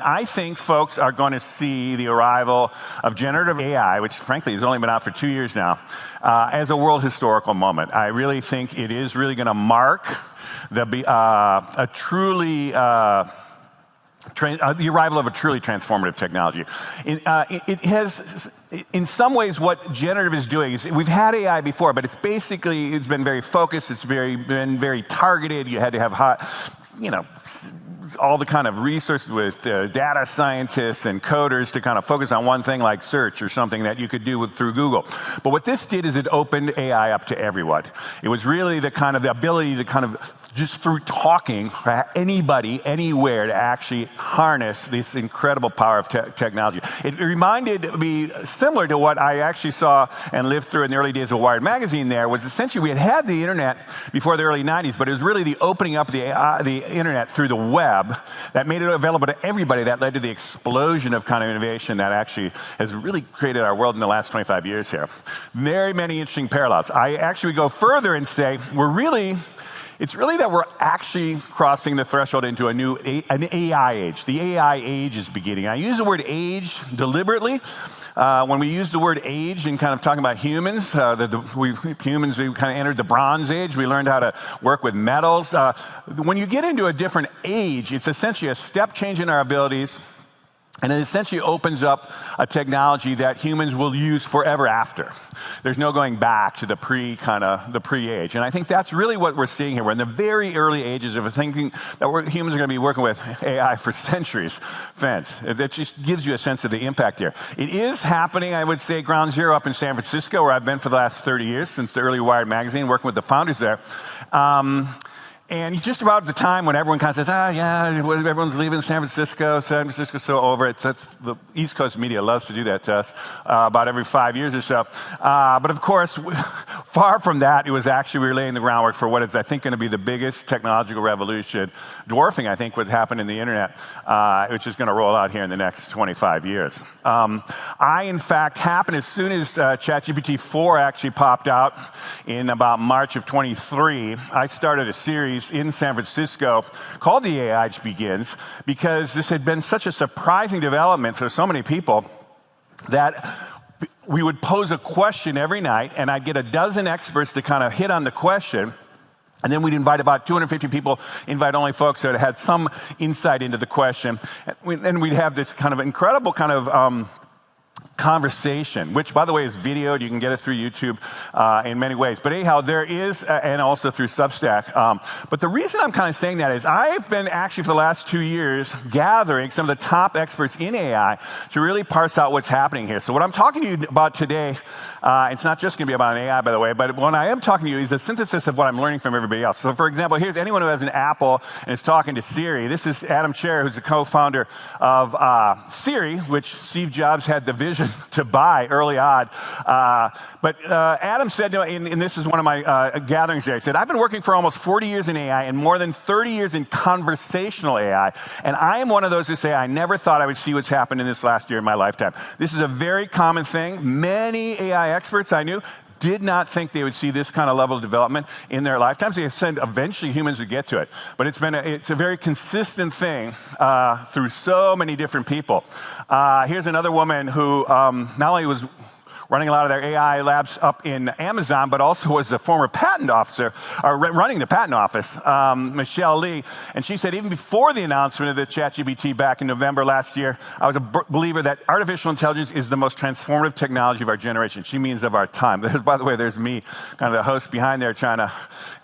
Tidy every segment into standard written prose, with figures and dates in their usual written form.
I think folks are going to see the arrival of generative AI, which frankly has only been out for 2 years now, as a world historical moment. I really think it is really going to mark the arrival of a truly transformative technology. It has, in some ways, what generative is doing is, we've had AI before, but it's been very focused, been very targeted. You had to have all the kind of resources with data scientists and coders to kind of focus on one thing like search or something that you could do through Google. But what this did is it opened AI up to everyone. It was really the ability to kind of, just through talking, anybody, anywhere, to actually harness this incredible power of technology. It reminded me, similar to what I actually saw and lived through in the early days of Wired magazine there, was essentially we had the internet before the early 90s, but it was really the opening up the internet through the web that made it available to everybody that led to the explosion of kind of innovation that actually has really created our world in the last 25 years here. Very many interesting parallels. I actually go further and say it's really that we're actually crossing the threshold into an AI age. The AI age is beginning. I use the word age deliberately. When we use the word age and kind of talking about humans, we kind of entered the Bronze Age. We learned how to work with metals. When you get into a different age, it's essentially a step change in our abilities, and it essentially opens up a technology that humans will use forever after. There's no going back to the pre-age. And I think that's really what we're seeing here. We're in the very early ages of thinking that humans are going to be working with AI for centuries. That just gives you a sense of the impact here. It is happening, I would say, ground zero up in San Francisco, where I've been for the last 30 years, since the early Wired magazine, working with the founders there. And just about the time when everyone kind of says, everyone's leaving San Francisco's so over it. The East Coast media loves to do that to us about every 5 years or so. But of course, far from that, it was actually we were laying the groundwork for what is, I think, going to be the biggest technological revolution, dwarfing, I think, what happened in the internet, which is going to roll out here in the next 25 years. In fact, happened as soon as ChatGPT 4 actually popped out in about March of 23. I started a series in San Francisco called The AI Age Begins, because this had been such a surprising development for so many people that we would pose a question every night, and I'd get a dozen experts to kind of hit on the question. And then we'd invite about 250 people, invite only folks that had some insight into the question. And we'd have this kind of incredible kind of conversation, which, by the way, is videoed. You can get it through YouTube in many ways. But anyhow, there is, and also through Substack. But the reason I'm kind of saying that is I've been actually for the last 2 years gathering some of the top experts in AI to really parse out what's happening here. So what I'm talking to you about today, it's not just going to be about an AI, by the way, but what I am talking to you is a synthesis of what I'm learning from everybody else. So for example, here's anyone who has an Apple and is talking to Siri. This is Adam Cherry, who's the co-founder of Siri, which Steve Jobs had the vision to buy early on. But Adam said, and this is one of my gatherings there, he said, I've been working for almost 40 years in AI and more than 30 years in conversational AI. And I am one of those who say, I never thought I would see what's happened in this last year in my lifetime. This is a very common thing. Many AI experts I knew did not think they would see this kind of level of development in their lifetimes. They said eventually humans would get to it. But it's a very consistent thing through so many different people. Here's another woman who not only was running a lot of their AI labs up in Amazon, but also was a former patent officer, or running the patent office, Michelle Lee. And she said, even before the announcement of the ChatGPT back in November last year, I was a believer that artificial intelligence is the most transformative technology of our generation. She means of our time. By the way, there's me, kind of the host behind there, trying to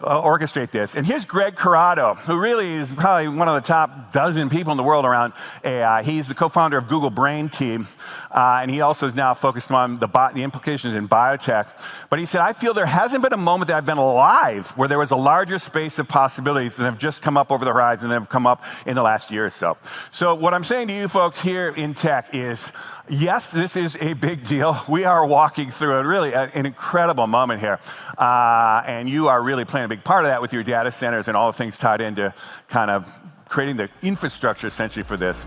orchestrate this. And here's Greg Corrado, who really is probably one of the top dozen people in the world around AI. He's the co-founder of Google Brain Team, and he also is now focused on the implications in biotech. But he said, I feel there hasn't been a moment that I've been alive where there was a larger space of possibilities that have just come up over the horizon and have come up in the last year or so. So what I'm saying to you folks here in tech is, yes, this is a big deal. We are walking through an incredible moment here. And you are really playing a big part of that with your data centers and all the things tied into kind of creating the infrastructure essentially for this.